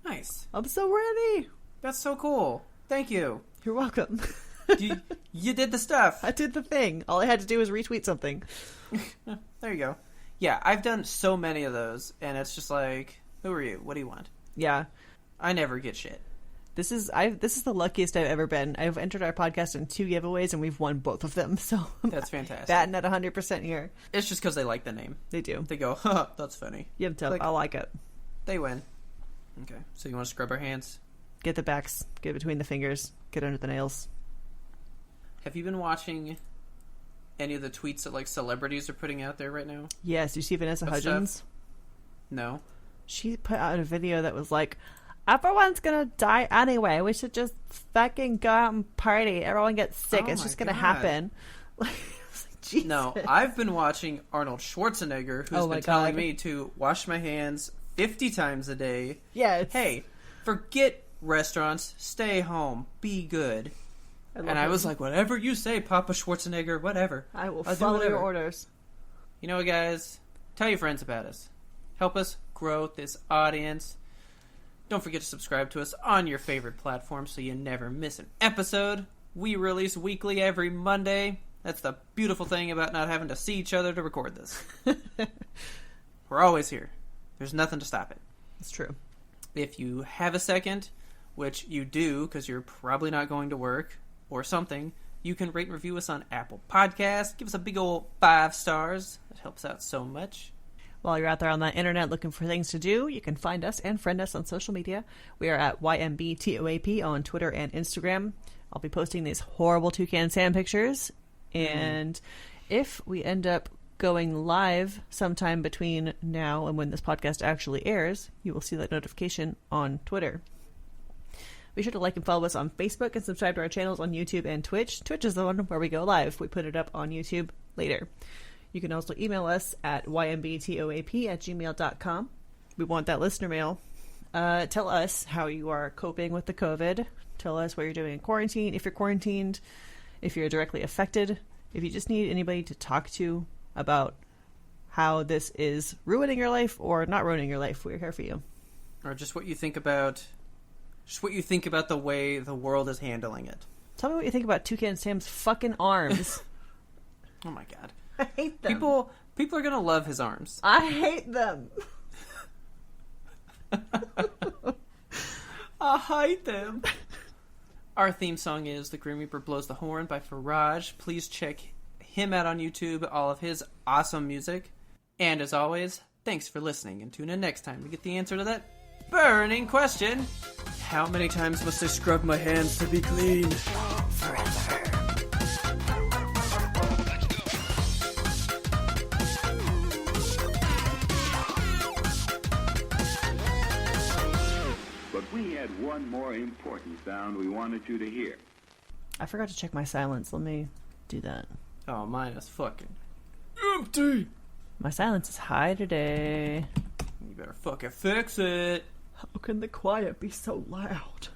nice. I'm so ready. That's so cool. Thank you. You're welcome. You did the stuff. I did the thing. All I had to do was retweet something. There you go. Yeah, I've done so many of those, and it's just like, who are you? What do you want? Yeah. I never get shit. This is the luckiest I've ever been. I've entered our podcast in 2 giveaways, and we've won both of them. So That's fantastic. batting at 100% here. It's just because they like the name. They do. They go, huh, that's funny. Yep, Like- I like it. They win. Okay, so you want to scrub our hands? Get the backs, get between the fingers, get under the nails. Have you been watching any of the tweets that like celebrities are putting out there right now? Yes, you see Vanessa What Hudgens? stuff? No. She put out a video that was like, everyone's gonna die anyway. We should just fucking go out and party. Everyone gets sick. Oh It's my just gonna God. happen. Like, Jesus. No, I've been watching Arnold Schwarzenegger, who's Oh my been telling God. me to wash my hands 50 times a day. Yeah. It's, Hey, forget restaurants. Stay home. Be good. love And I him. was like, whatever you say, Papa Schwarzenegger, whatever. I will I'll do follow your whatever. orders. You know what, guys? Tell your friends about us. Help us grow this audience. Don't forget to subscribe to us on your favorite platform so you never miss an episode. We release weekly every Monday. That's the beautiful thing about not having to see each other to record this. We're always here. There's nothing to stop it. It's true. If you have a second, which you do because you're probably not going to work or something, you can rate and review us on Apple Podcasts. Give us a big old 5 stars. That helps out so much. While you're out there on the internet looking for things to do, you can find us and friend us on social media. We are at YMBTOAP on Twitter and Instagram. I'll be posting these horrible Toucan Sam pictures. And if we end up going live sometime between now and when this podcast actually airs, you will see that notification on Twitter. Be sure to like and follow us on Facebook and subscribe to our channels on YouTube and Twitch. Twitch is the one where we go live. We put it up on YouTube later. You can also email us at ymbtoap@gmail.com. We want that listener mail. Tell us how you are coping with the COVID. Tell us what you're doing in quarantine, if you're quarantined, if you're directly affected, if you just need anybody to talk to about how this is ruining your life or not ruining your life. We're here for you. Or just what you think about the way the world is handling it. Tell me what you think about Toucan Sam's fucking arms. Oh my god. I hate them. People are going to love his arms. I hate them. I hate them. Our theme song is The Grim Reaper Blows the Horn by Faraj. Please check him out on YouTube, all of his awesome music. And as always, thanks for listening, and tune in next time to get the answer to that burning question. How many times must I scrub my hands to be clean? Forever. But we had one more important sound we wanted you to hear. I forgot to check my silence. Let me do that. Oh, mine is fucking empty. My silence is high today. You better fucking fix it. How can the quiet be so loud?